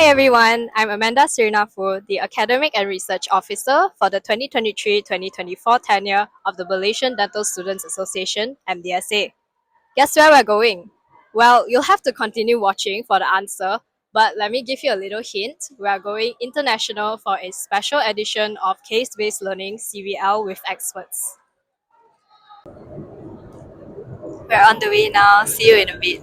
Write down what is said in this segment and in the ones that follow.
Hi everyone, I'm Amanda Sirinafu, the Academic and Research Officer for the 2023-2024 tenure of the Malaysian Dental Students Association, MDSA. Guess where we're going? Well, you'll have to continue watching for the answer, but let me give you a little hint. We are going international for a special edition of Case-Based Learning CVL with experts. We're on the way now, see you in a bit.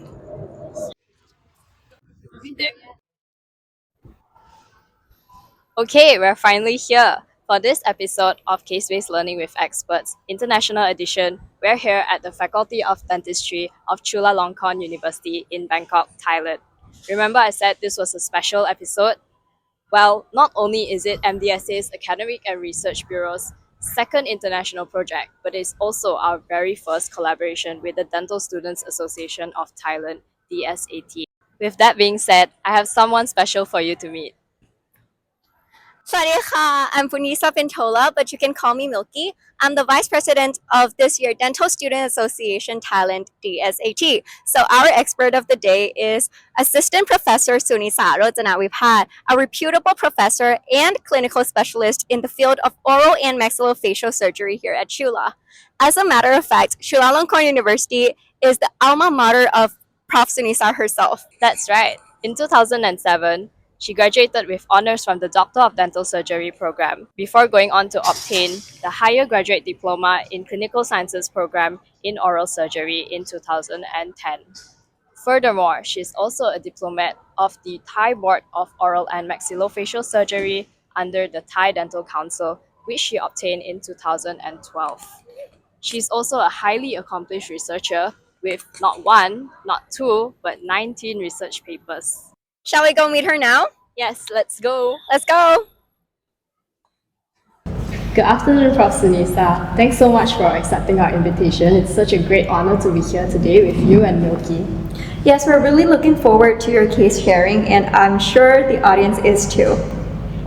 Okay, we're finally here. For this episode of Case-Based Learning with Experts, International Edition, we're here at the Faculty of Dentistry of Chulalongkorn University in Bangkok, Thailand. Remember I said this was a special episode? Well, not only is it MDSA's Academic and Research Bureau's second international project, but it's also our very first collaboration with the Dental Students Association of Thailand, DSAT. With that being said, I have someone special for you to meet. สวัสดีค่ะ I'm Sunisa Pintola, but you can call me Milky. I'm the Vice President of this year Dental Student Association Thailand, DSAT. So our expert of the day is Assistant Professor Sunisa Rochanavibhata, a reputable professor and clinical specialist in the field of oral and maxillofacial surgery here at Chula. As a matter of fact, Chulalongkorn University is the alma mater of Prof. Sunisa herself. That's right. In 2007, she graduated with honors from the Doctor of Dental Surgery program before going on to obtain the higher graduate diploma in Clinical Sciences program in oral surgery in 2010. Furthermore, she is also a diplomat of the Thai Board of Oral and Maxillofacial Surgery under the Thai Dental Council, which she obtained in 2012. She's also a highly accomplished researcher with not one, not two, but 19 research papers. Shall we go meet her now? Yes, let's go. Let's go. Good afternoon, Prof. Sunisa. Thanks so much for accepting our invitation. It's such a great honor to be here today with you and Milky. Yes, we're really looking forward to your case sharing, and I'm sure the audience is too.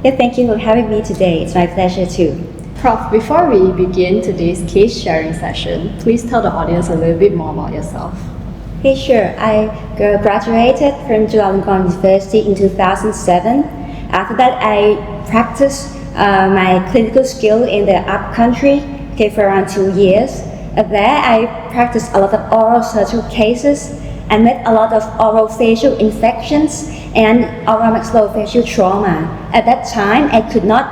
Yeah, thank you for having me today. It's my pleasure too. Prof, before we begin today's case sharing session, please tell the audience a little bit more about yourself. Hey, sure. I graduated from Chulalongkorn University in 2007. After that, I practiced my clinical skill in the upcountry for around 2 years. There, I practiced a lot of oral surgical cases and met a lot of oral facial infections and oral maxillofacial trauma. At that time, I could not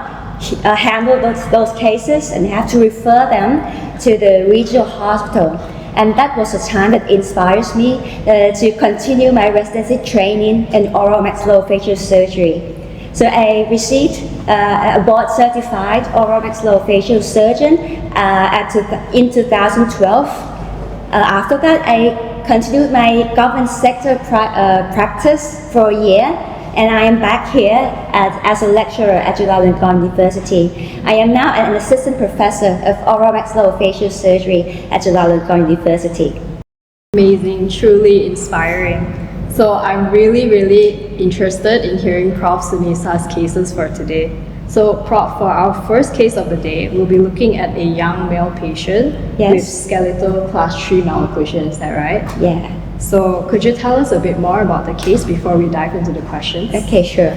handle those cases and have to refer them to the regional hospital. And that was the time that inspires me to continue my residency training in oral maxillofacial surgery. So I received a board certified oral maxillofacial surgeon in 2012. After that, I continued my government sector practice for a year, and I am back here as a lecturer at Chulalongkorn University. I am now an assistant professor of oral maxillofacial surgery at Chulalongkorn University. Amazing, truly inspiring. So I'm really interested in hearing Prof. Sunisa's cases for today. So Prof, for our first case of the day, we'll be looking at a young male patient with skeletal class 3 malocclusion, is that right? Yeah. So could you tell us a bit more about the case before we dive into the questions? Okay, sure.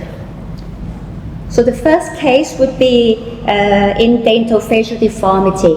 So the first case would be in dentofacial deformity.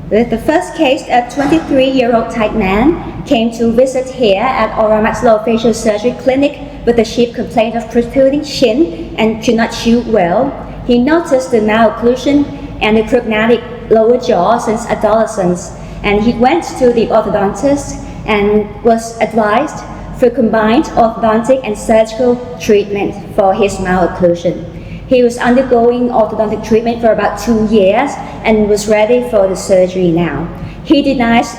The first case, a 23-year-old Thai man came to visit here at oral maxillofacial surgery clinic with a chief complaint of protruding chin and could not chew well. He noticed the malocclusion and the prognatic lower jaw since adolescence, and he went to the orthodontist and was advised for combined orthodontic and surgical treatment for his malocclusion. He was undergoing orthodontic treatment for about 2 years and was ready for the surgery now. He denies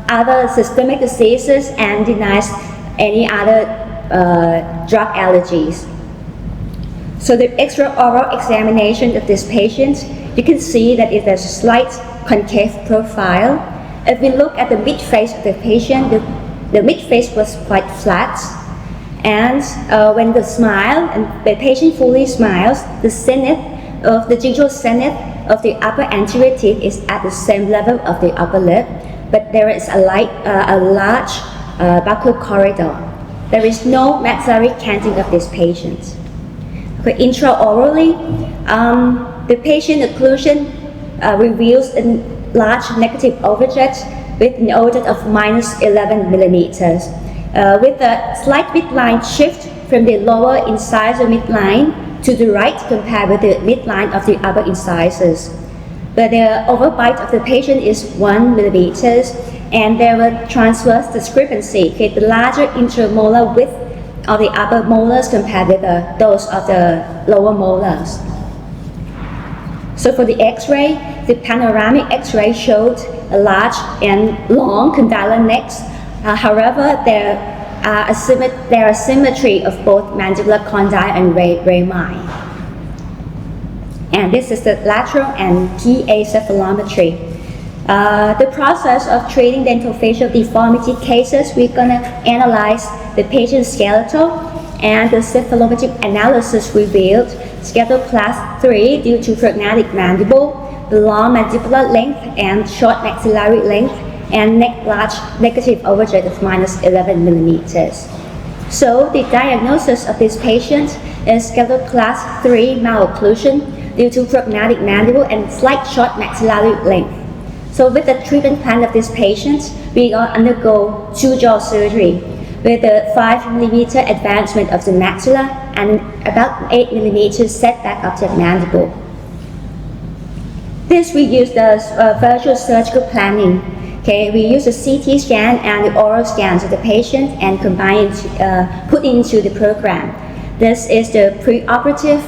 other systemic diseases and denies any other drug allergies. So the extraoral examination of this patient, you can see that it has a slight concave profile. If we look at the mid-face of the patient, the mid-face was quite flat. And when the smile, and the patient fully smiles, the zenith of the gingival zenith of the upper anterior teeth is at the same level of the upper lip, but there is a large buccal corridor. There is no maxillary canting of this patient. Okay, intraorally, the patient occlusion reveals a large negative overjet with an overjet of minus 11 millimeters, with a slight midline shift from the lower incisor midline to the right compared with the midline of the upper incisors. But the overbite of the patient is 1 millimeter, and there was transverse discrepancy, okay, the larger intramolar width of the upper molars compared with those of the lower molars. So for the X-ray, the panoramic X-ray showed a large and long condylar necks. However, there are symmetry of both mandibular condyle and rami. And this is the lateral and PA cephalometry. The process of treating dentofacial deformity cases, we're going to analyze the patient's skeletal, and the cephalometric analysis revealed skeletal class 3 due to prognatic mandible, the long mandibular length and short maxillary length, and large negative overjet of minus 11 millimeters. So the diagnosis of this patient is skeletal class 3 malocclusion due to prognatic mandible and slight short maxillary length. So with the treatment plan of this patient, we will undergo 2 jaw surgery with a 5 millimeter advancement of the maxilla and about 8 millimeters setback of the mandible. This we use the virtual surgical planning. Okay, we use a CT scan and the oral scans of the patient and combine it, put into the program. This is the preoperative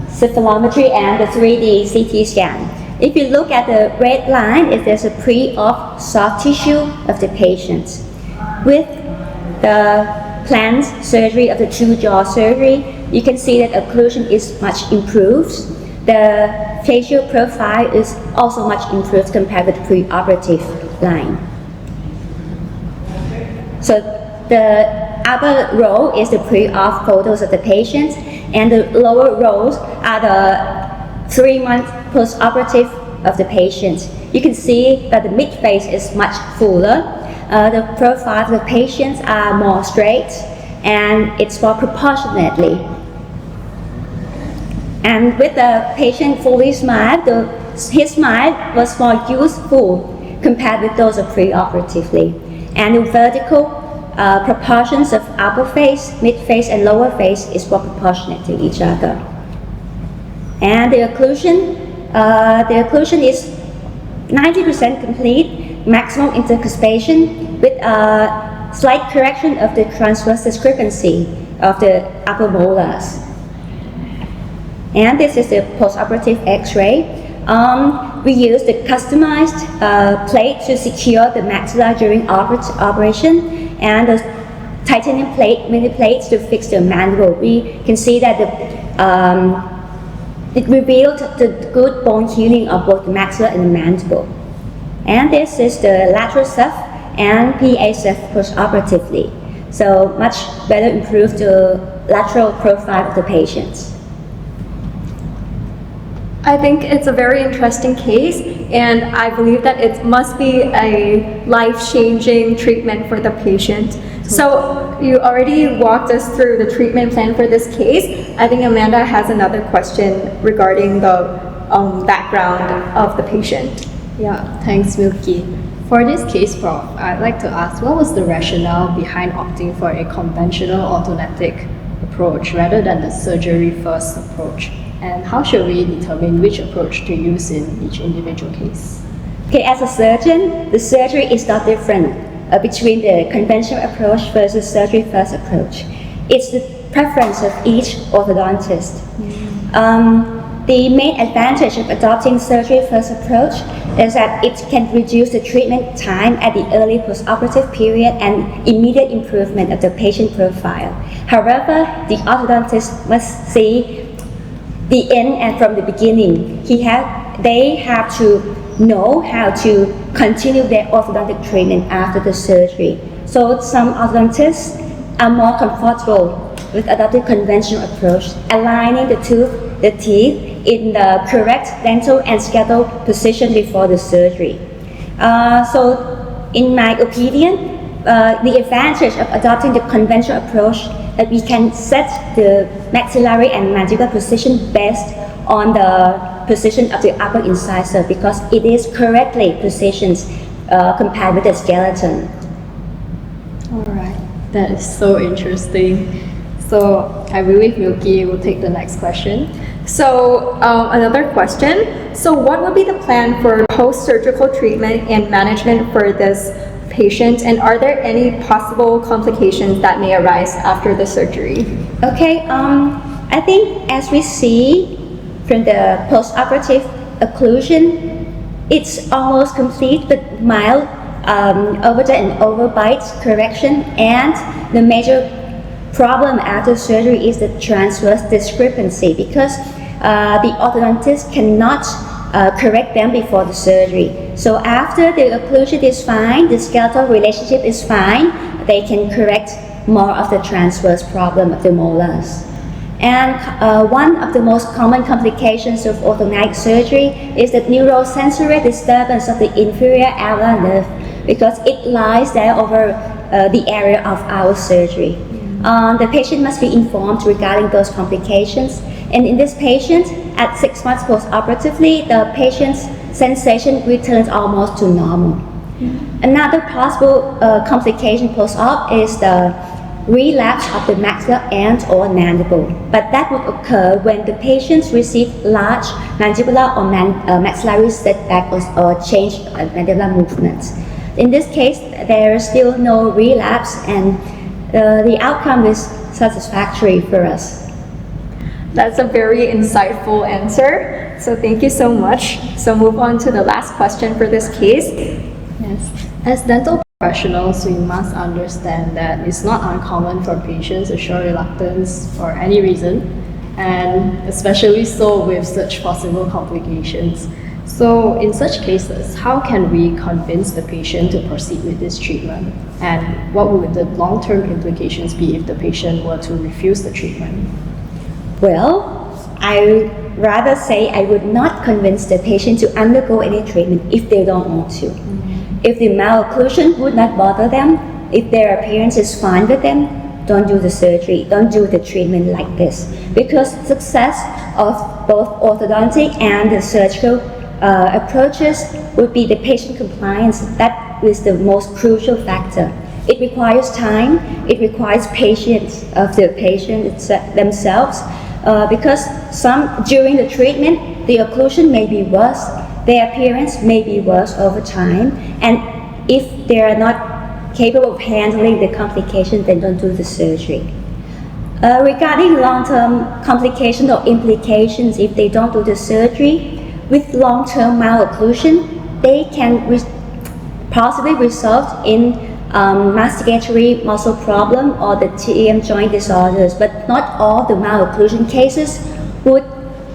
cephalometry and the 3D CT scan. If you look at the red line, there's a pre-op soft tissue of the patient. With the planned surgery of the 2 jaw surgery, you can see that occlusion is much improved. The facial profile is also much improved compared with the preoperative line. So the upper row is the pre-op photos of the patient, and the lower rows are the 3-month post-operative of the patient. You can see that the mid-face is much fuller. The profile of the patients are more straight, and it's more proportionately. And with the patient fully smiled, his smile was more youthful compared with those of pre-operatively. And the vertical proportions of upper face, mid face, and lower face is more proportionate to each other. And the occlusion is 90% complete, maximum intercuspation with a slight correction of the transverse discrepancy of the upper molars. And this is the post-operative X-ray. We use the customized plate to secure the maxilla during operation, and the titanium plate, mini plates to fix the mandible. We can see that it revealed the good bone healing of both the maxilla and the mandible. And this is the lateral ceph and PA ceph post-operatively. So much better improved the lateral profile of the patients. I think it's a very interesting case, and I believe that it must be a life-changing treatment for the patient. So you already walked us through the treatment plan for this case. I think Amanda has another question regarding the background of the patient. Yeah, thanks, Milky. For this case, Prof, I'd like to ask, what was the rationale behind opting for a conventional orthodontic approach rather than the surgery-first approach? And how should we determine which approach to use in each individual case? Okay, as a surgeon, the surgery is not different between the conventional approach versus surgery-first approach. It's the preference of each orthodontist. The main advantage of adopting surgery-first approach is that it can reduce the treatment time at the early postoperative period and immediate improvement of the patient profile. However, the orthodontist must see the end and from the beginning. They have to know how to continue their orthodontic treatment after the surgery. So some orthodontists are more comfortable with adopting conventional approach, aligning the teeth in the correct dental and skeletal position before the surgery. So in my opinion, the advantage of adopting the conventional approach that we can set the maxillary and mandibular position based on the position of the upper incisor because it is correctly positioned compared with the skeleton. Alright, that is so interesting. So I believe Milky will take the next question. So another question. So what would be the plan for post-surgical treatment and management for this patient, and are there any possible complications that may arise after the surgery? Okay, I think as we see from the post-operative occlusion, it's almost complete with mild overbite and overbite correction, and the major problem after surgery is the transverse discrepancy because the orthodontist cannot correct them before the surgery. So after the occlusion is fine, the skeletal relationship is fine, they can correct more of the transverse problem of the molars. And one of the most common complications of orthodontic surgery is the neurosensory disturbance of the inferior alar nerve because it lies there over the area of our surgery. The patient must be informed regarding those complications. And in this patient, at 6 months post-operatively, the patient's sensation returns almost to normal. Another possible complication post-op is the relapse of the maxilla and or mandible. But that would occur when the patients receive large mandibular or maxillary setback or change mandibular movements. In this case, there is still no relapse and the outcome is satisfactory for us. That's a very insightful answer. So thank you so much. So move on to the last question for this case. Yes. As dental professionals, we must understand that it's not uncommon for patients to show reluctance for any reason, and especially so with such possible complications. So in such cases, how can we convince the patient to proceed with this treatment? And what would the long-term implications be if the patient were to refuse the treatment? Well, I rather say I would not convince the patient to undergo any treatment if they don't want to. If the malocclusion would not bother them, if their appearance is fine with them, don't do the surgery, don't do the treatment like this. Because success of both orthodontic and the surgical approaches would be the patient compliance. That is the most crucial factor. It requires time, it requires patience of the patient themselves, because during the treatment, the occlusion may be worse, their appearance may be worse over time, and if they are not capable of handling the complications, then don't do the surgery. Regarding long-term complications or implications if they don't do the surgery, with long-term malocclusion, they can possibly result in masticatory muscle problem or the TM joint disorders, but not all the malocclusion cases would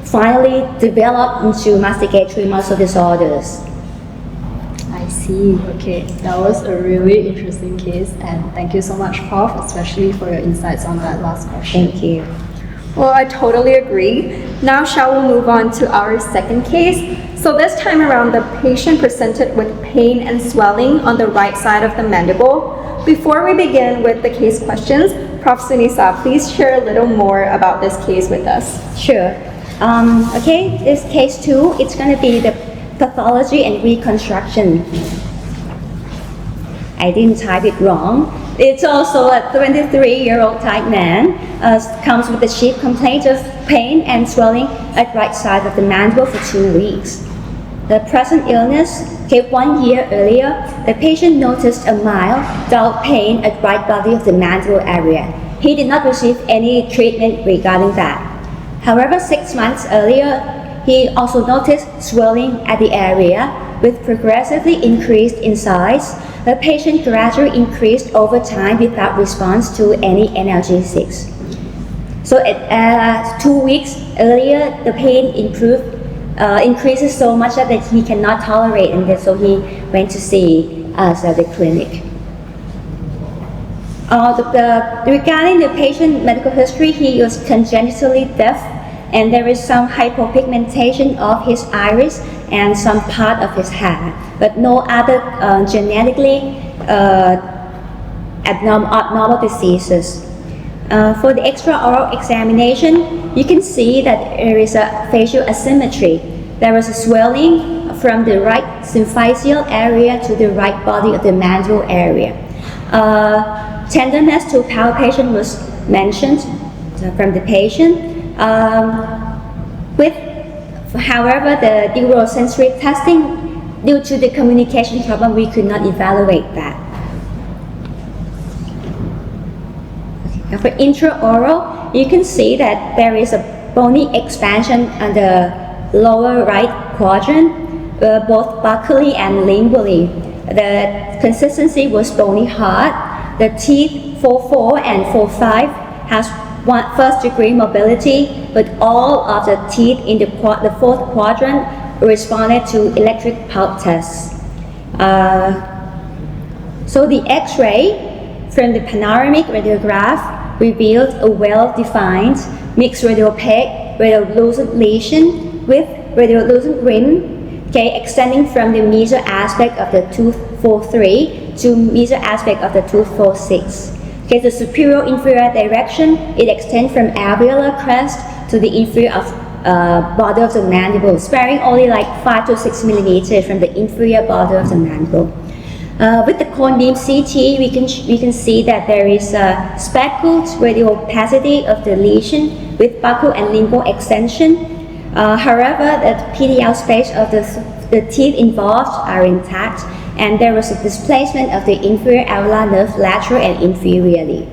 finally develop into masticatory muscle disorders. I see. Okay, that was a really interesting case, and thank you so much, Prof, especially for your insights on that last question. Thank you. Well, I totally agree. Now shall we move on to our second case? So this time around, the patient presented with pain and swelling on the right side of the mandible. Before we begin with the case questions, Prof. Sunisa, please share a little more about this case with us. Sure. Okay, this case 2, it's going to be the pathology and reconstruction. I didn't type it wrong. It's also a 23-year-old Thai man, comes with a chief complaint of pain and swelling at right side of the mandible for 2 weeks. The present illness came 1 year earlier. The patient noticed a mild, dull pain at right body of the mandible area. He did not receive any treatment regarding that. However, 6 months earlier, he also noticed swelling at the area with progressively increased in size. The patient gradually increased over time without response to any analgesics. So at 2 weeks earlier, the pain increases so much that he cannot tolerate, and then so he went to see us at the clinic. Regarding the patient medical history, he was congenitally deaf, and there is some hypopigmentation of his iris and some part of his hair, but no other genetically abnormal diseases. For the extraoral examination, you can see that there is a facial asymmetry. There is a swelling from the right symphysial area to the right body of the mandible area. Tenderness to palpation was mentioned from the patient. However, the neurosensory testing, due to the communication problem, we could not evaluate that. For intraoral, you can see that there is a bony expansion on the lower right quadrant, both buccally and lingually. The consistency was bony hard. The teeth 4-4 and 4-5 has first degree mobility, but all of the teeth in the fourth quadrant responded to electric pulp tests. So the X-ray from the panoramic radiograph revealed a well-defined mixed radiopaque radiolucent lesion with radiolucent rim, extending from the mesial aspect of the tooth 4-3 to mesial aspect of the tooth 4-6. The superior inferior direction, it extends from alveolar crest to the inferior border of the mandible, sparing only like 5 to 6 millimeters from the inferior border of the mandible. With the cone beam CT, we can see that there is a speckled radial opacity of the lesion with buccal and lingual extension. However, the PDL space of the teeth involved are intact, and there was a displacement of the inferior alveolar nerve lateral and inferiorly.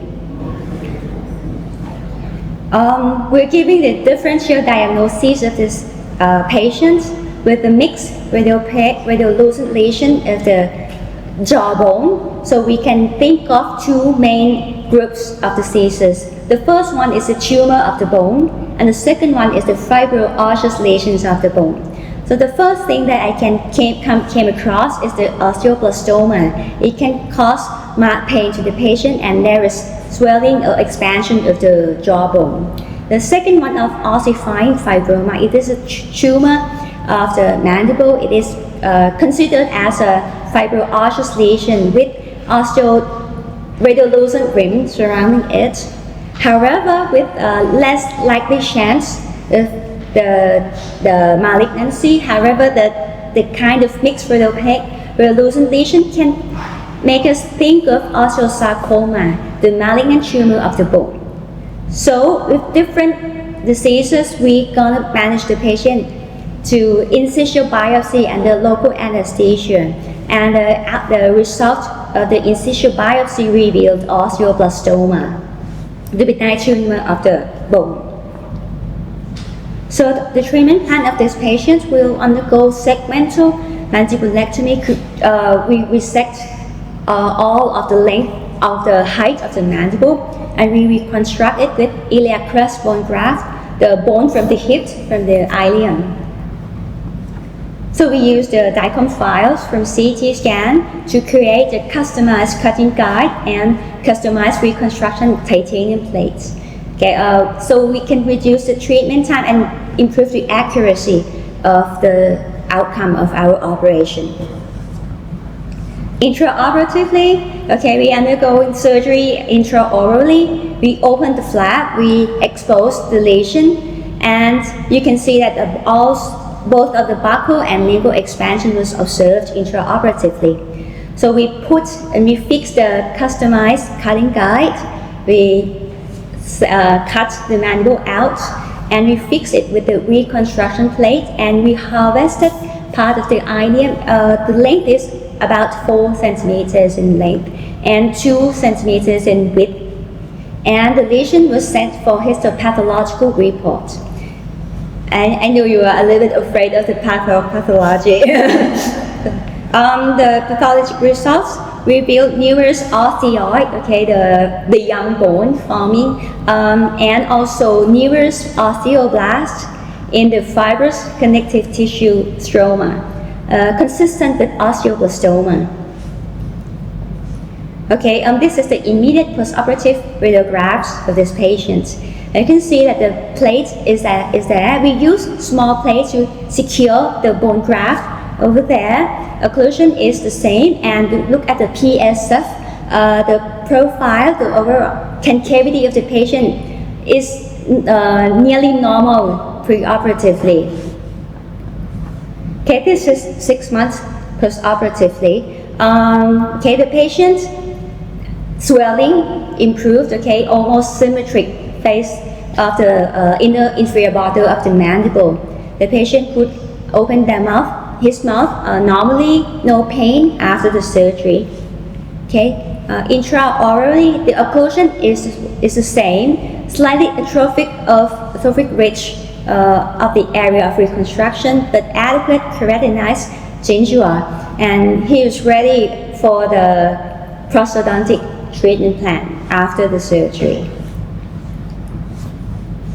We're giving the differential diagnosis of this patient with the mixed radiopaque radiolucent lesion of the jawbone. So we can think of two main groups of diseases. The first one is the tumor of the bone, and the second one is the fibro-osseous lesions of the bone. So the first thing that I came across is the osteoblastoma. It can cause mild pain to the patient, and there is swelling or expansion of the jawbone. The second one of ossifying fibroma, it is a tumor of the mandible. It is considered as a fibro-osseous lesion with radiolucent rim surrounding it. However, with less likely chance of the malignancy. However, the kind of mixed radiolucent lesion can make us think of osteosarcoma, the malignant tumor of the bone. So with different diseases, we gonna manage the patient to in-situ biopsy under local anesthesia, and the result of the in-situ biopsy revealed osteoblastoma, the benign tumor of the bone. So the treatment plan of this patient will undergo segmental mandibulectomy. We resect all of the length of the height of the mandible, and we reconstruct it with iliac crest bone graft, the bone from the hip, from the ilium. So we use the DICOM files from CT scan to create a customized cutting guide and customized reconstruction titanium plates. So we can reduce the treatment time and improve the accuracy of the outcome of our operation. Intraoperatively, we undergo surgery intraorally. We open the flap, we expose the lesion, and you can see that both of the buccal and lingual expansion was observed intraoperatively. So we fix the customized cutting guide. We cut the mandible out, and we fix it with the reconstruction plate, and we harvested part of the ilium. The length is about 4 centimeters in length and 2 centimeters in width, and the lesion was sent for histopathological report. And I know you are a little bit afraid of the pathology. The pathologic results revealed numerous osteoid, the young bone forming, and also numerous osteoblasts in the fibrous connective tissue stroma, consistent with osteoblastoma. This is the immediate postoperative radiographs of this patient. You can see that the plate is there. We use small plates to secure the bone graft over there. Occlusion is the same, and look at the PSF the profile, the overall concavity of the patient is nearly normal preoperatively. Okay, this is 6 months postoperatively. Okay, the patient swelling improved, okay, almost symmetric face of the inner inferior border of the mandible. The patient could open his mouth normally, no pain after the surgery. Okay, intraorally, the occlusion is the same, slightly atrophic ridge of the area of reconstruction, but adequate keratinized gingiva, and he is ready for the prosthodontic treatment plan after the surgery.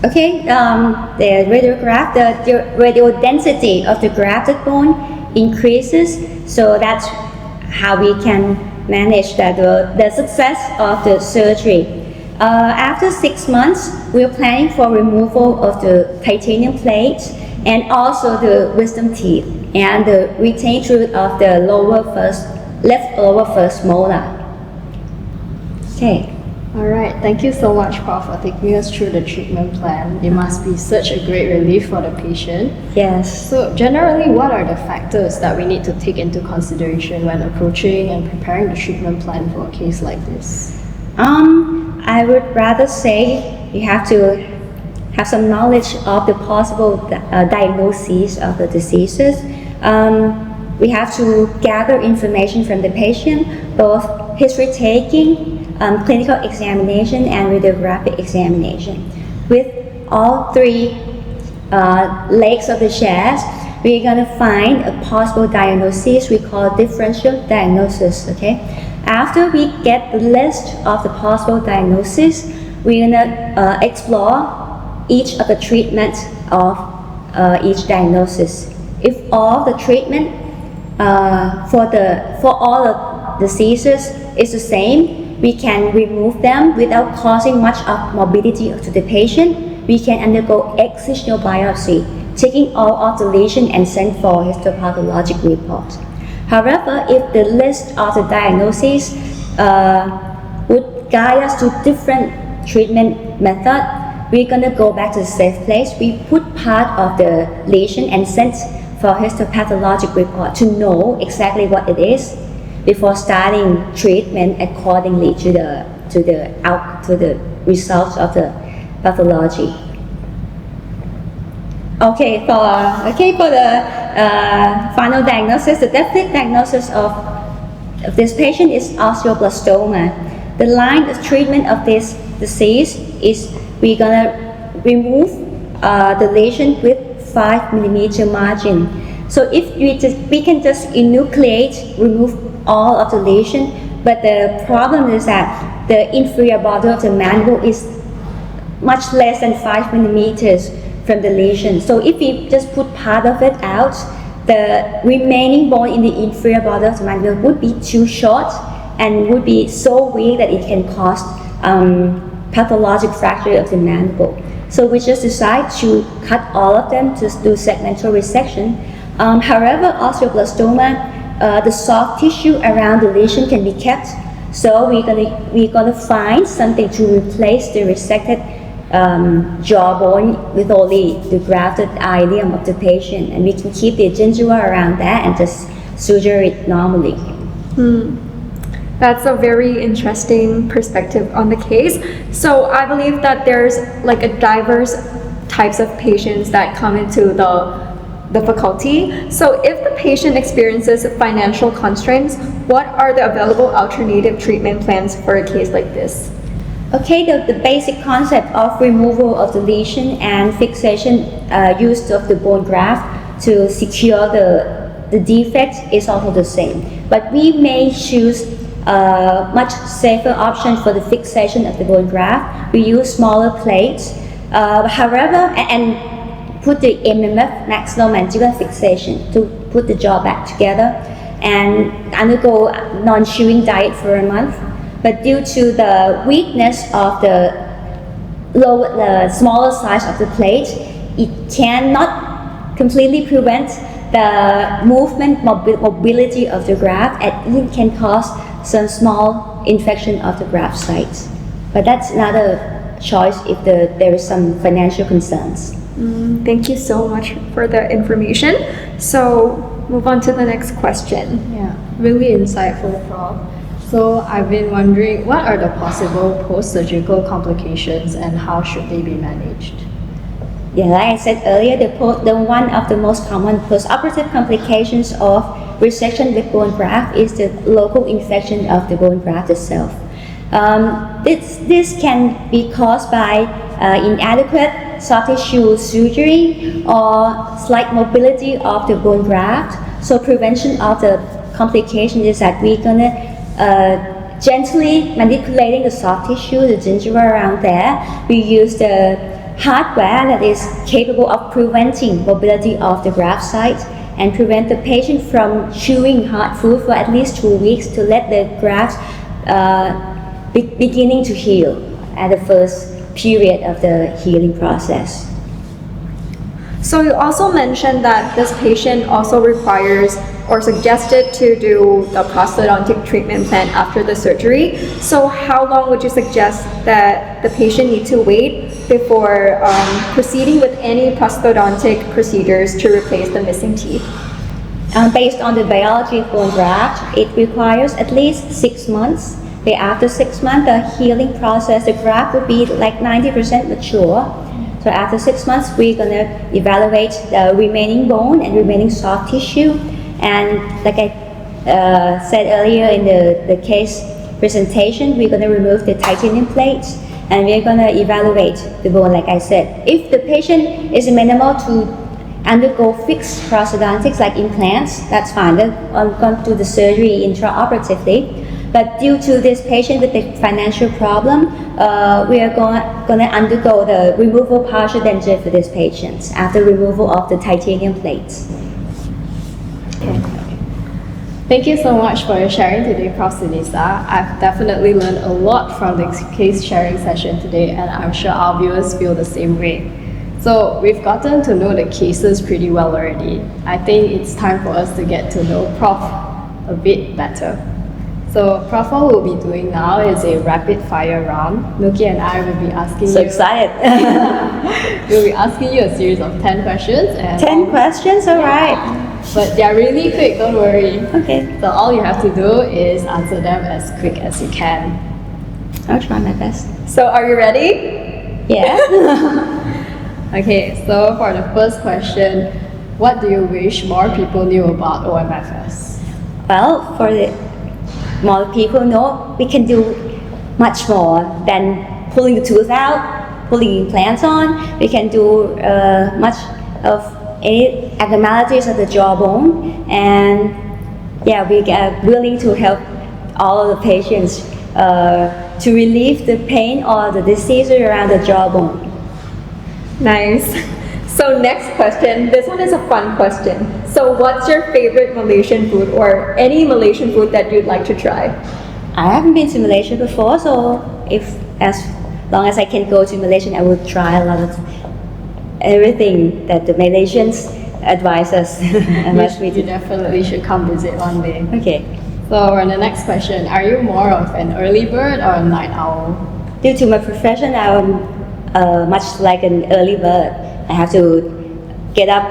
Okay, the radiograph, the radial density of the grafted bone increases, so that's how we can manage the success of the surgery. After 6 months, we are planning for removal of the titanium plates and also the wisdom teeth and the retained root of the left lower first molar. Okay. All right, thank you so much, Prof, for taking us through the treatment plan. It must be such a great relief for the patient. Yes. So generally, what are the factors that we need to take into consideration when approaching and preparing the treatment plan for a case like this? I would rather say you have to have some knowledge of the possible diagnoses of the diseases. We have to gather information from the patient, both history taking, clinical examination, and radiographic examination. With all three legs of the chest, we're going to find a possible diagnosis we call differential diagnosis. Okay. After we get the list of the possible diagnoses, we're going to explore each of the treatments of each diagnosis. If all the treatment for all the diseases is the same, we can remove them without causing much of morbidity to the patient. We can undergo excisional biopsy, taking all of the lesion and send for histopathologic report. However, if the list of the diagnoses would guide us to different treatment method, we're going to go back to the safe place. We put part of the lesion and send for histopathologic report to know exactly what it is before starting treatment accordingly to the results of the pathology. Okay, for the final diagnosis, the definite diagnosis of this patient is osteoblastoma. The line of treatment of this disease is we're gonna remove the lesion with 5mm margin. So if we can just enucleate, remove all of the lesion, but the problem is that the inferior border of the mandible is much less than 5mm from the lesion. So if we just put part of it out, the remaining bone in the inferior border of the mandible would be too short and would be so weak that it can cause pathologic fracture of the mandible. So we just decide to cut all of them, just do segmental resection. However, osteoblastoma, the soft tissue around the lesion can be kept. So we're gonna find something to replace the resected jawbone with only the grafted ileum of the patient, and we can keep the gingiva around that and just suture it normally. That's a very interesting perspective on the case. So I believe that there's like a diverse types of patients that come into the faculty. So if the patient experiences financial constraints, what are the available alternative treatment plans for a case like this? Okay, the basic concept of removal of the lesion and fixation use of the bone graft to secure the defect is also the same. But we may choose a much safer option for the fixation of the bone graft. We use smaller plates. However, and put the MMF, maxillomandibular fixation, to put the jaw back together and undergo non-chewing diet for a month. But due to the weakness of the smaller size of the plate, it cannot completely prevent the movement mobility of the graft, and it can cause some small infection of the graft site. But that's not a choice if there is some financial concerns. Thank you so much for the information. So move on to the next question. Yeah, really insightful, Prof. So I've been wondering, what are the possible post-surgical complications and how should they be managed? Yeah, like I said earlier, the one of the most common post-operative complications of resection with bone graft is the local infection of the bone graft itself. This can be caused by inadequate soft tissue surgery or slight mobility of the bone graft. So prevention of the complication is that we're gonna gently manipulating the soft tissue, the gingiva around there. We use the hardware that is capable of preventing mobility of the graft site and prevent the patient from chewing hard food for at least 2 weeks to let the graft beginning to heal at the first period of the healing process. So you also mentioned that this patient also requires or suggested to do the prosthodontic treatment plan after the surgery. So how long would you suggest that the patient need to wait before proceeding with any prosthodontic procedures to replace the missing teeth? Based on the biology of bone graft, it requires at least 6 months. After 6 months, the healing process, the graft will be like 90% mature. So after 6 months, we're gonna evaluate the remaining bone and remaining soft tissue. And like I said earlier in the case presentation, we're gonna remove the titanium plates and we're gonna evaluate the bone, like I said. If the patient is amenable to undergo fixed prosthodontics like implants, that's fine. They're going to do the surgery intraoperatively. But due to this patient with the financial problem, we are going to undergo the removal partial denture for this patient after removal of the titanium plates. Okay. Thank you so much for your sharing today, Prof. Sunisa. I've definitely learned a lot from the case sharing session today, and I'm sure our viewers feel the same way. So we've gotten to know the cases pretty well already. I think it's time for us to get to know Prof a bit better. So Prof, what we'll be doing now is a rapid fire round. Milky and I will be asking So excited. we'll be asking you a series of 10 questions. And 10 questions, all right. But they're really quick, don't worry. Okay, So all you have to do is answer them as quick as you can. I'll try my best. So are you ready? Yeah. Okay, so for the first question, what do you wish more people knew about OMFS? Well, for the more people know, we can do much more than pulling the tooth out, pulling implants on. We can do much of any abnormalities of the jawbone, and yeah, we are willing to help all of the patients to relieve the pain or the diseases around the jawbone. Nice. So next question, this one is a fun question. So what's your favorite Malaysian food or any Malaysian food that you'd like to try? I haven't been to Malaysia before, so if as long as I can go to Malaysia, I will try a lot of everything that the Malaysians advise us. You definitely should come visit one day. Okay. So for the next question, are you more of an early bird or a night owl? Due to my profession, I'm much like an early bird. I have to get up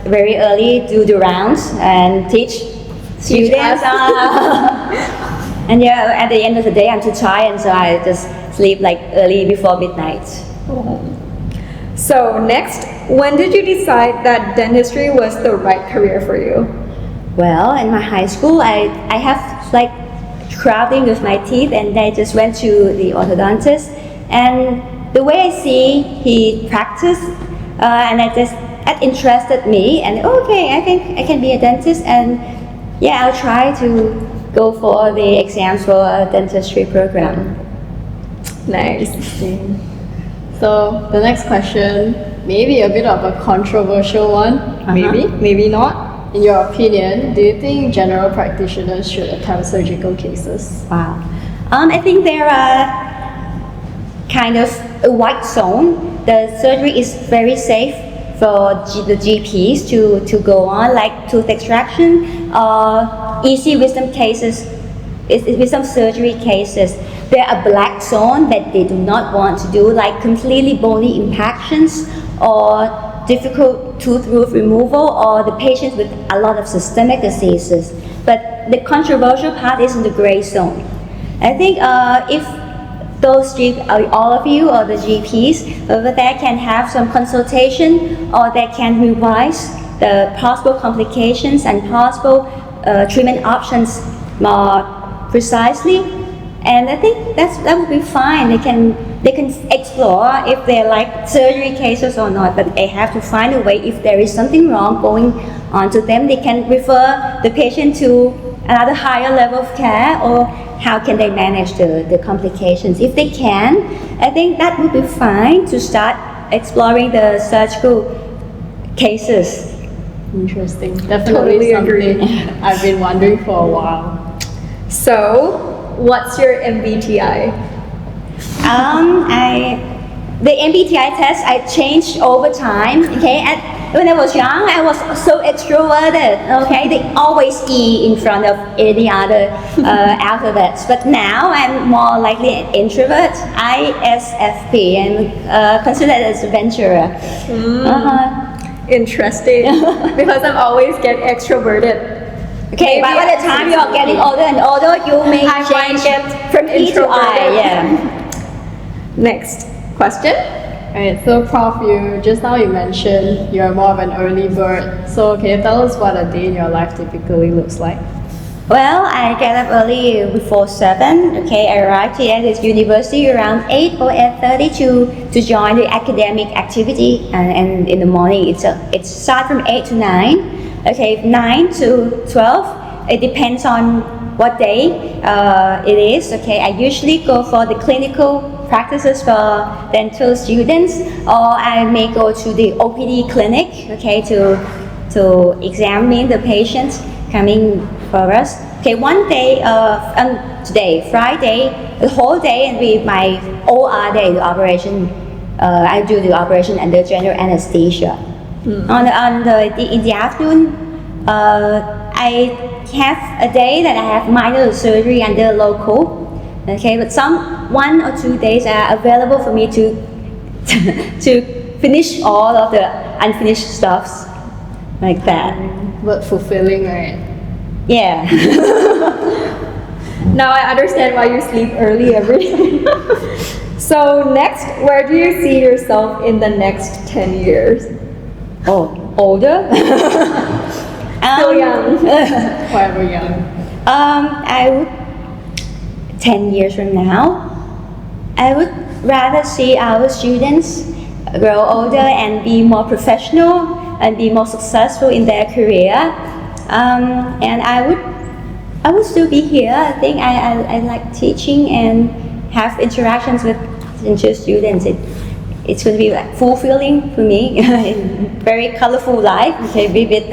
very early, do the rounds, and teach students. And yeah, at the end of the day, I'm too tired, so I just sleep like early before midnight. So next, when did you decide that dentistry was the right career for you? Well, in my high school, I have like crowding with my teeth, and I just went to the orthodontist, and the way I see he practiced, and that interested me, and okay, I think I can be a dentist, and yeah, I'll try to go for the exams for a dentistry program. Nice. So the next question, maybe a bit of a controversial one, maybe not. In your opinion, do you think general practitioners should attempt surgical cases? Wow. I think there are kind of a white zone. The surgery is very safe for the GPs to go on, like tooth extraction or easy wisdom cases. with some surgery cases, there are black zone that they do not want to do, like completely bony impactions or difficult tooth root removal, or the patients with a lot of systemic diseases. But the controversial part is in the gray zone. I think if those all of you or the GPs over there can have some consultation, or they can revise the possible complications and possible treatment options more precisely, and I think that would be fine. They can explore if they like surgery cases or not, but they have to find a way. If there is something wrong going on to them, they can refer the patient to another higher level of care, or how can they manage the complications. If they can, I think that would be fine to start exploring the surgical cases. Interesting. Definitely something I've been wondering for a while. So, what's your MBTI? The MBTI test I changed over time. Okay, when I was young, I was so extroverted. Okay, they always E in front of any other alphabets. But now I'm more likely an introvert. ISFP, and considered as a adventurer. Interesting. Because I'm always get extroverted. Okay, but by the time you are getting older and older, you may change from E to I. Yeah. Next question. Alright, so Prof, just now you mentioned you're more of an early bird. So can you tell us what a day in your life typically looks like? Well, I get up early before 7. Okay, I arrived here at this university around 8 or 8:30 to join the academic activity. And in the morning, it starts from 8 to 9. Okay, 9 to 12. It depends on what day it is. Okay, I usually go for the clinical practices for dental students, or I may go to the OPD clinic. Okay, to examine the patients coming for us. Okay, one day, today, Friday, the whole day, and with my OR day, the operation, I do the operation under general anesthesia. In the afternoon, I have a day that I have minor surgery under local. Okay, but some 1 or 2 days are available for me to finish all of the unfinished stuffs, like that. But fulfilling, right? Yeah. Now I understand why you sleep early every day. So next, where do you see yourself in the next 10 years? Oh, older? Still young. Forever young. I would 10 years from now, I would rather see our students grow older and be more professional and be more successful in their career. And I would still be here. I think I like teaching and have interactions with potential students. It's going to be like fulfilling for me. Very colorful life. Okay, vivid.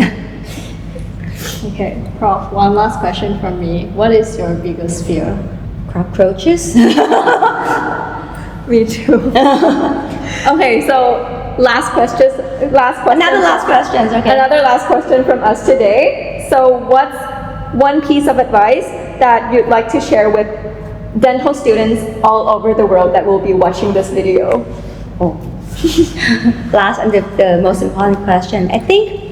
Okay, Prof, one last question from me. What is your biggest fear? Cockroaches. Me too. Okay, so last question. Another last question. Okay. Another last question from us today. So what's one piece of advice that you'd like to share with dental students all over the world that will be watching this video? Oh. Last and the most important question. I think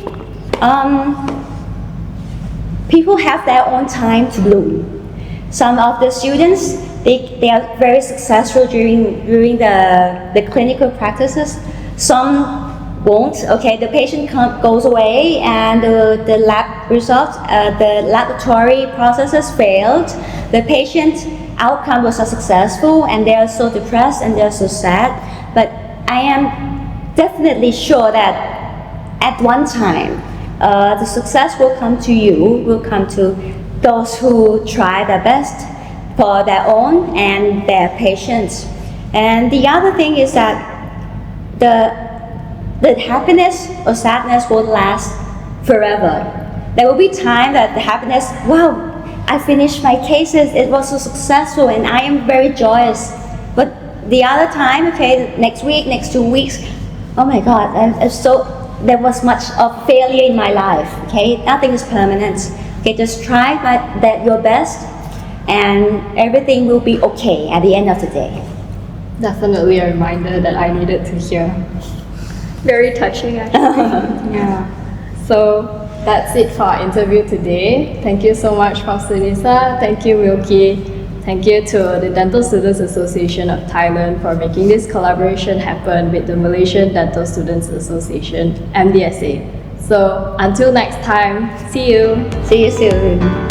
people have their own time to bloom. Some of the students, they are very successful during the clinical practices. Some won't. Okay, the patient goes away and the lab results, the laboratory processes failed. The patient outcome was not successful, and they are so depressed and they are so sad. But I am definitely sure that at one time, the success will come to you, will come to those who try their best for their own and their patients. And the other thing is that the happiness or sadness won't last forever. There will be time that the happiness, wow, I finished my cases, it was so successful and I am very joyous. But the other time, okay, next week, next 2 weeks, oh my God, there was much of failure in my life. Okay, nothing is permanent. Okay, just try your best and everything will be okay at the end of the day. Definitely a reminder that I needed to hear. Very touching, actually. Yeah. So that's it for our interview today. Thank you so much, Prof. Sunisa. Thank you, Milky. Thank you to the Dental Students Association of Thailand for making this collaboration happen with the Malaysian Dental Students Association, MDSA. So until next time, see you. See you soon.